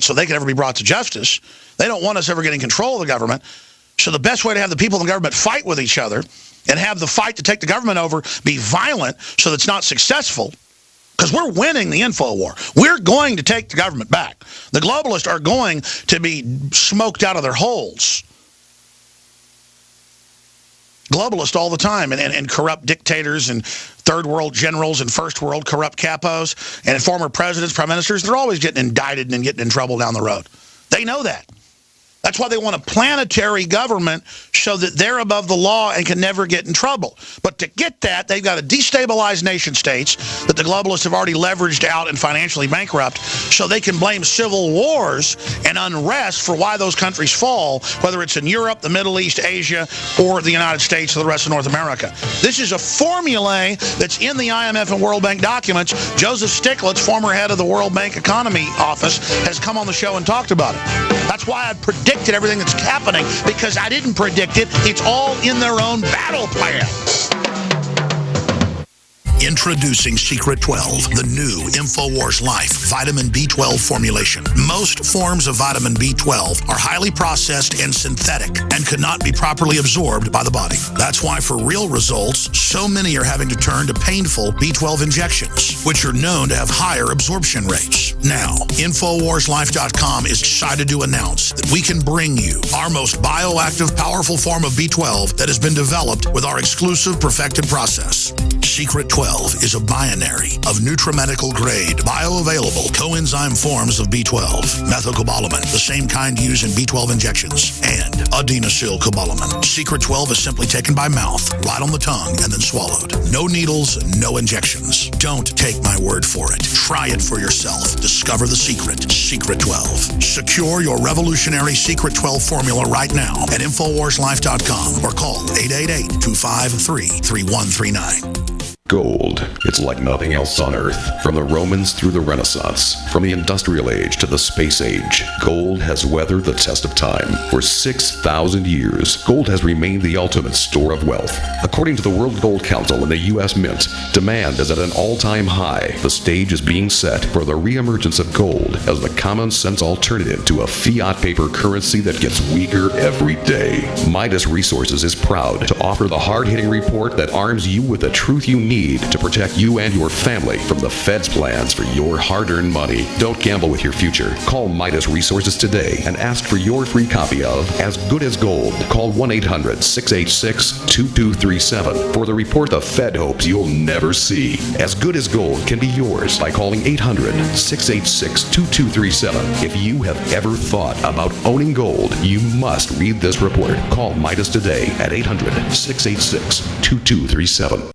so they can ever be brought to justice. They don't want us ever getting control of the government. So the best way to have the people in the government fight with each other and have the fight to take the government over be violent so that it's not successful, because we're winning the info war. We're going to take the government back. The globalists are going to be smoked out of their holes. Globalists all the time, and corrupt dictators and third world generals and first world corrupt capos and former presidents, prime ministers, they're always getting indicted and getting in trouble down the road. They know that. That's why they want a planetary government so that they're above the law and can never get in trouble. But to get that, they've got to destabilize nation states that the globalists have already leveraged out and financially bankrupt, so they can blame civil wars and unrest for why those countries fall, whether it's in Europe, the Middle East, Asia, or the United States or the rest of North America. This is a formulae that's in the IMF and World Bank documents. Joseph Stiglitz, former head of the World Bank Economy Office, has come on the show and talked about it. That's why I predicted everything that's happening, because I didn't predict it. It's all in their own battle plan. Introducing Secret 12, the new InfoWars Life vitamin B12 formulation. Most forms of vitamin B12 are highly processed and synthetic and could not be properly absorbed by the body. That's why for real results, so many are having to turn to painful B12 injections, which are known to have higher absorption rates. Now, InfoWarsLife.com is excited to announce that we can bring you our most bioactive, powerful form of B12 that has been developed with our exclusive perfected process. Secret 12 is a binary of nutramedical grade, bioavailable coenzyme forms of B12, methylcobalamin, the same kind used in B12 injections, and adenosylcobalamin. Secret 12 is simply taken by mouth, right on the tongue, and then swallowed. No needles, no injections. Don't take my word for it. Try it for yourself. Discover the secret. Secret 12. Secure your revolutionary Secret 12 formula right now at InfoWarsLife.com or call 888-253-3139. Gold. It's like nothing else on Earth. From the Romans through the Renaissance, from the Industrial Age to the Space Age, gold has weathered the test of time. For 6,000 years, gold has remained the ultimate store of wealth. According to the World Gold Council and the U.S. Mint, demand is at an all-time high. The stage is being set for the reemergence of gold as the common-sense alternative to a fiat paper currency that gets weaker every day. Midas Resources is proud to offer the hard-hitting report that arms you with the truth you need to protect you and your family from the Fed's plans for your hard-earned money. Don't gamble with your future. Call Midas Resources today and ask for your free copy of As Good as Gold. Call 1-800-686-2237 for the report the Fed hopes you'll never see. As Good as Gold can be yours by calling 800-686-2237. If you have ever thought about owning gold, you must read this report. Call Midas today at 800-686-2237.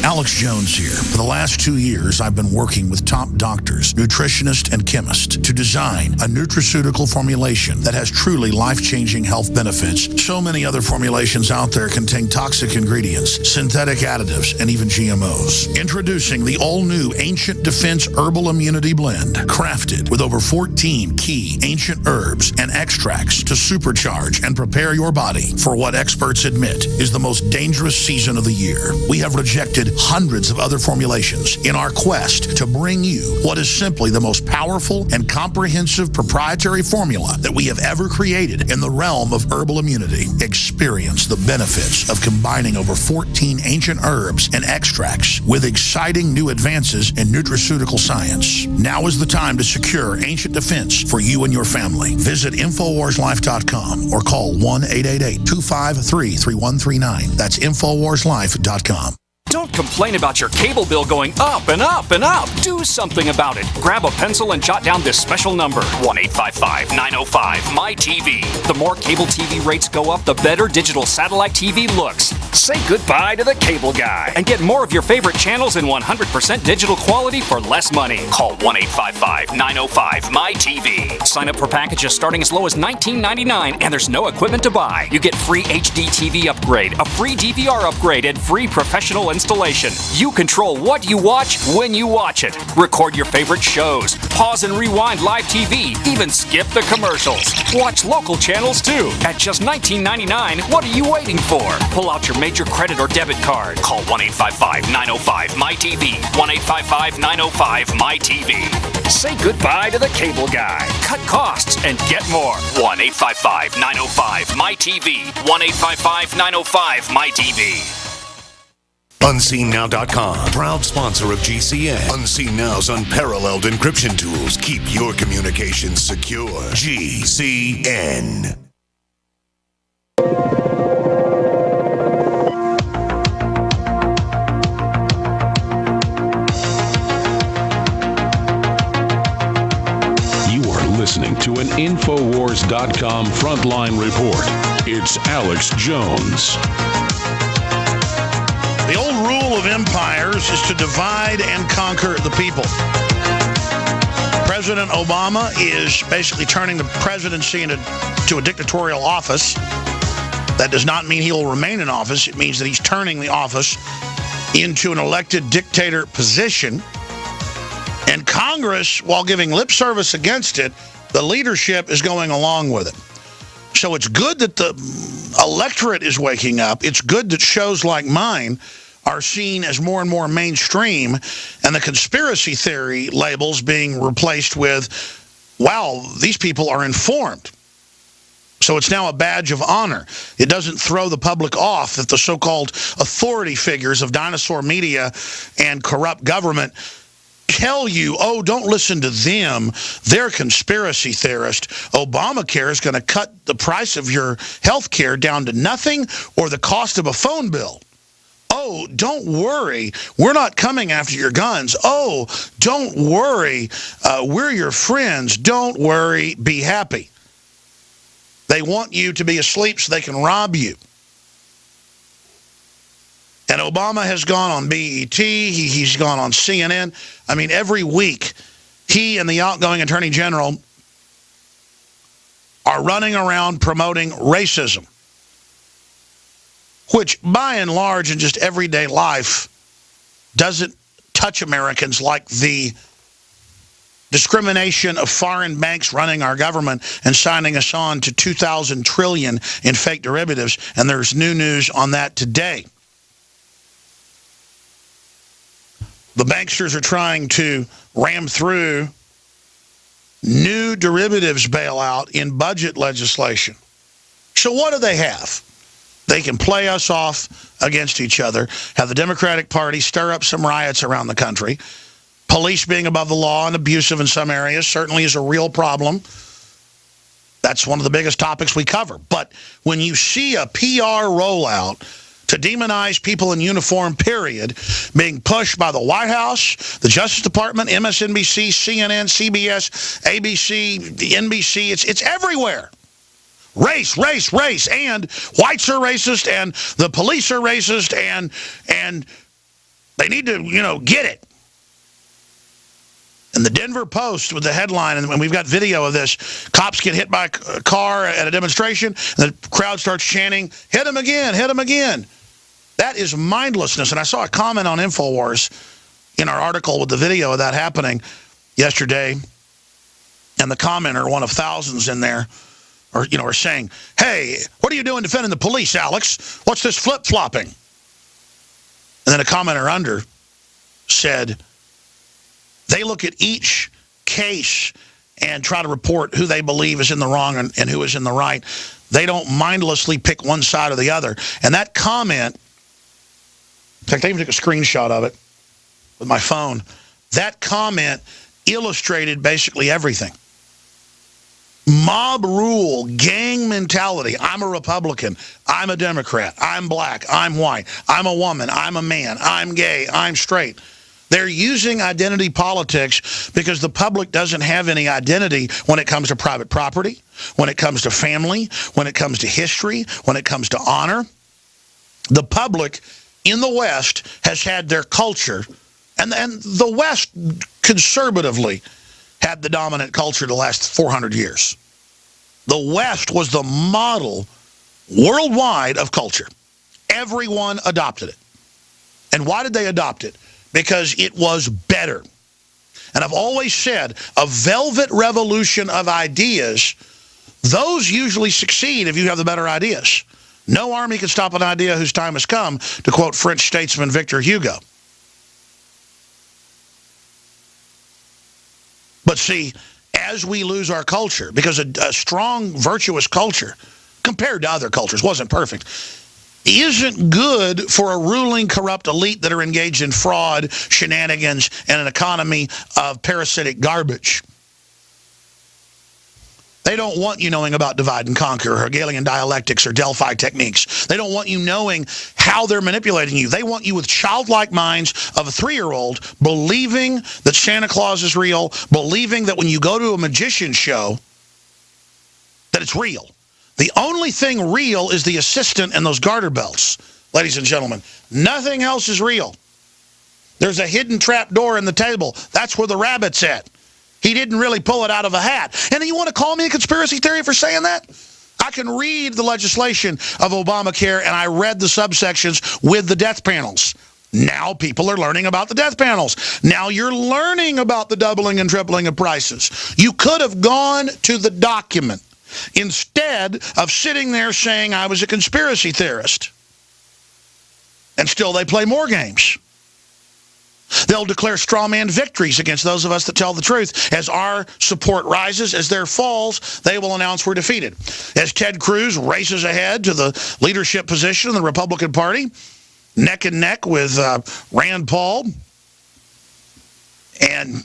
Alex Jones here. For the last 2 years, I've been working with top doctors, nutritionists, and chemists to design a nutraceutical formulation that has truly life-changing health benefits. So many other formulations out there contain toxic ingredients, synthetic additives, and even GMOs. Introducing the all-new Ancient Defense Herbal Immunity Blend, crafted with over 14 key ancient herbs and extracts to supercharge and prepare your body for what experts admit is the most dangerous season of the year. We have rejected hundreds of other formulations in our quest to bring you what is simply the most powerful and comprehensive proprietary formula that we have ever created in the realm of herbal immunity. Experience the benefits of combining over 14 ancient herbs and extracts with exciting new advances in nutraceutical science. Now is the time to secure Ancient Defense for you and your family. Visit InfoWarsLife.com or call 1-888-253-3139. That's InfoWarsLife.com. Don't complain about your cable bill going up and up and up. Do something about it. Grab a pencil and jot down this special number, 1-855-905-MY-TV. The more cable TV rates go up, the better digital satellite TV looks. Say goodbye to the cable guy and get more of your favorite channels in 100% digital quality for less money. Call 1-855-905-MY-TV. Sign up for packages starting as low as $19.99, and there's no equipment to buy. You get free HD TV upgrade, a free DVR upgrade, and free professional installation installation. You control what you watch when you watch it. Record your favorite shows. Pause and rewind live TV. Even skip the commercials. Watch local channels too. At just $19.99, what are you waiting for? Pull out your major credit or debit card. Call 1-855-905-MyTV. 1-855-905-MyTV. Say goodbye to the cable guy. Cut costs and get more. 1-855-905-MyTV. 1-855-905-MyTV. UnseenNow.com, proud sponsor of GCN. Unseen Now's unparalleled encryption tools keep your communications secure. GCN. You are listening to an Infowars.com frontline report. It's Alex Jones. The old rule of empires is to divide and conquer the people. President Obama is basically turning the presidency into a dictatorial office. That does not mean he will remain in office. It means that he's turning the office into an elected dictator position. And Congress, while giving lip service against it, the leadership is going along with it. So it's good that the electorate is waking up. It's good that shows like mine are seen as more and more mainstream, and the conspiracy theory labels being replaced with, wow, these people are informed. So it's now a badge of honor. It doesn't throw the public off that the so-called authority figures of dinosaur media and corrupt government tell you, oh, don't listen to them. They're conspiracy theorists. Obamacare is going to cut the price of your health care down to nothing or the cost of a phone bill. Oh, don't worry. We're not coming after your guns. Oh, don't worry. We're your friends. Don't worry. Be happy. They want you to be asleep so they can rob you. And Obama has gone on BET. He's gone on CNN. I mean, every week, he and the outgoing Attorney General are running around promoting racism, which, by and large, in just everyday life, doesn't touch Americans like the discrimination of foreign banks running our government and signing us on to $2,000 trillion in fake derivatives. And there's new news on that today. The banksters are trying to ram through new derivatives bailout in budget legislation. So what do they have? They can play us off against each other, have the Democratic Party stir up some riots around the country. Police being above the law and abusive in some areas certainly is a real problem. That's one of the biggest topics we cover. But when you see a PR rollout to demonize people in uniform, period, being pushed by the White House, the Justice Department, MSNBC, CNN, CBS, ABC, the NBC, it's everywhere. Race, race, race, and whites are racist, and the police are racist, and they need to, get it. And the Denver Post with the headline, and we've got video of this, cops get hit by a car at a demonstration, and the crowd starts chanting, hit him again, hit him again. That is mindlessness. And I saw a comment on InfoWars in our article with the video of that happening yesterday, and the commenter, one of thousands in there, are saying, hey, what are you doing defending the police, Alex? What's this flip-flopping? And then a commenter under said, they look at each case and try to report who they believe is in the wrong and who is in the right. They don't mindlessly pick one side or the other. And that comment, in fact, I even took a screenshot of it with my phone. That comment illustrated basically everything. Mob rule, gang mentality. I'm a Republican. I'm a Democrat. I'm black. I'm white. I'm a woman. I'm a man. I'm gay. I'm straight. They're using identity politics because the public doesn't have any identity when it comes to private property, when it comes to family, when it comes to history, when it comes to honor. The public in the West has had their culture, and the West conservatively had the dominant culture the last 400 years. The West was the model worldwide of culture. Everyone adopted it. And why did they adopt it? Because it was better. And I've always said, a velvet revolution of ideas, those usually succeed if you have the better ideas. No army can stop an idea whose time has come, to quote French statesman Victor Hugo. But see, as we lose our culture, because a strong, virtuous culture, compared to other cultures, wasn't perfect, isn't good for a ruling, corrupt elite that are engaged in fraud, shenanigans, and an economy of parasitic garbage. They don't want you knowing about divide and conquer, or Hegelian dialectics, or Delphi techniques. They don't want you knowing how they're manipulating you. They want you with childlike minds of a 3-year-old believing that Santa Claus is real, believing that when you go to a magician show, that it's real. The only thing real is the assistant and those garter belts, ladies and gentlemen. Nothing else is real. There's a hidden trap door in the table. That's where the rabbit's at. He didn't really pull it out of a hat. And you want to call me a conspiracy theory for saying that? I can read the legislation of Obamacare, and I read the subsections with the death panels. Now people are learning about the death panels. Now you're learning about the doubling and tripling of prices. You could have gone to the document instead of sitting there saying I was a conspiracy theorist. And still they play more games. They'll declare straw man victories against those of us that tell the truth. As our support rises, as there falls, they will announce we're defeated. As Ted Cruz races ahead to the leadership position in the Republican Party, neck and neck with Rand Paul and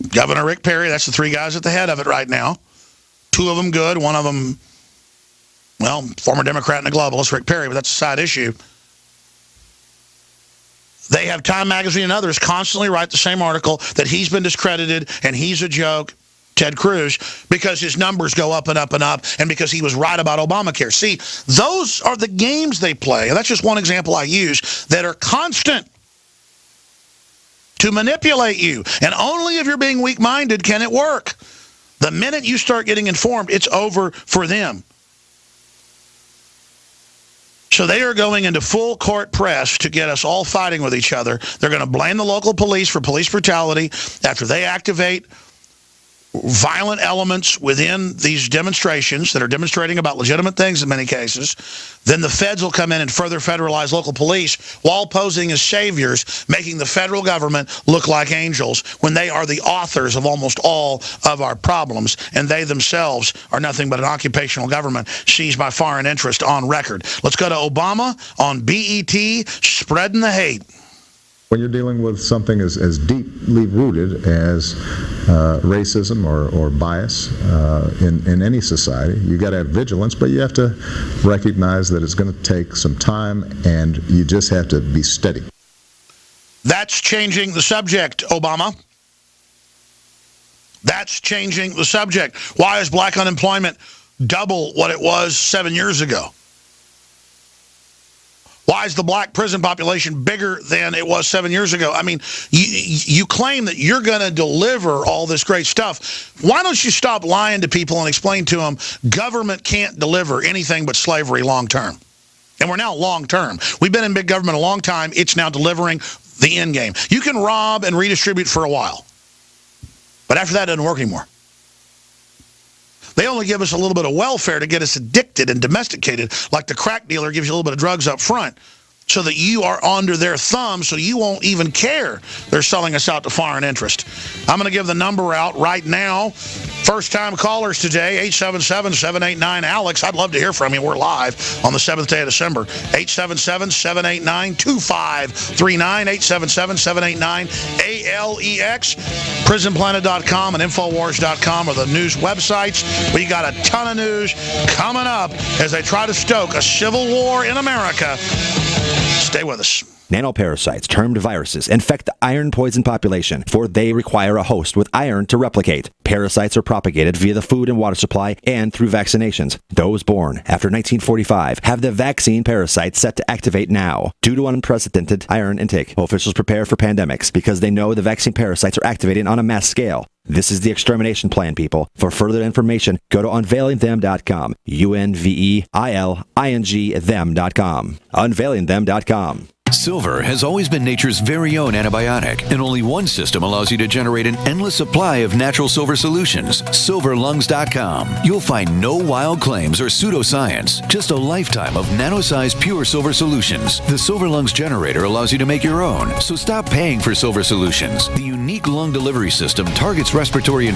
Governor Rick Perry, that's the 3 guys at the head of it right now. 2 of them good, one of them, well, former Democrat and a globalist, Rick Perry, but that's a side issue. They have Time Magazine and others constantly write the same article that he's been discredited and he's a joke, Ted Cruz, because his numbers go up and up and up, and because he was right about Obamacare. See, those are the games they play, and that's just one example I use, that are constant to manipulate you. And only if you're being weak-minded can it work. The minute you start getting informed, it's over for them. So they are going into full court press to get us all fighting with each other. They're going to blame the local police for police brutality after they activate violent elements within these demonstrations that are demonstrating about legitimate things in many cases. Then the feds will come in and further federalize local police while posing as saviors, making the federal government look like angels when they are the authors of almost all of our problems, and they themselves are nothing but an occupational government seized by foreign interest on record. Let's go to Obama on BET, spreading the hate. When you're dealing with something as deeply rooted as racism or bias in any society, you got to have vigilance, but you have to recognize that it's going to take some time, and you just have to be steady. That's changing the subject, Obama. That's changing the subject. Why is black unemployment double what it was 7 years ago? Why is the black prison population bigger than it was 7 years ago? I mean, you claim that you're going to deliver all this great stuff. Why don't you stop lying to people and explain to them government can't deliver anything but slavery long term? And we're now long term. We've been in big government a long time. It's now delivering the end game. You can rob and redistribute for a while, but after that, it doesn't work anymore. They only give us a little bit of welfare to get us addicted and domesticated, like the crack dealer gives you a little bit of drugs up front, so that you are under their thumb, so you won't even care they're selling us out to foreign interest. I'm going to give the number out right now. First-time callers today, 877-789-ALEX. I'd love to hear from you. We're live on the 7th day of December. 877-789-2539, 877-789-ALEX. PrisonPlanet.com and Infowars.com are the news websites. We got a ton of news coming up as they try to stoke a civil war in America. Stay with us. Nanoparasites, termed viruses, infect the iron-poisoned population, for they require a host with iron to replicate. Parasites are propagated via the food and water supply and through vaccinations. Those born after 1945 have the vaccine parasite set to activate now. Due to unprecedented iron intake, officials prepare for pandemics because they know the vaccine parasites are activating on a mass scale. This is the extermination plan, people. For further information, go to unveilingthem.com. UNVEILING them.com. Unveilingthem.com. Silver has always been nature's very own antibiotic, and only one system allows you to generate an endless supply of natural silver solutions. Silverlungs.com. You'll find no wild claims or pseudoscience, just a lifetime of nano-sized pure silver solutions. The Silver Lungs generator allows you to make your own, so stop paying for silver solutions. The unique lung delivery system targets respiratory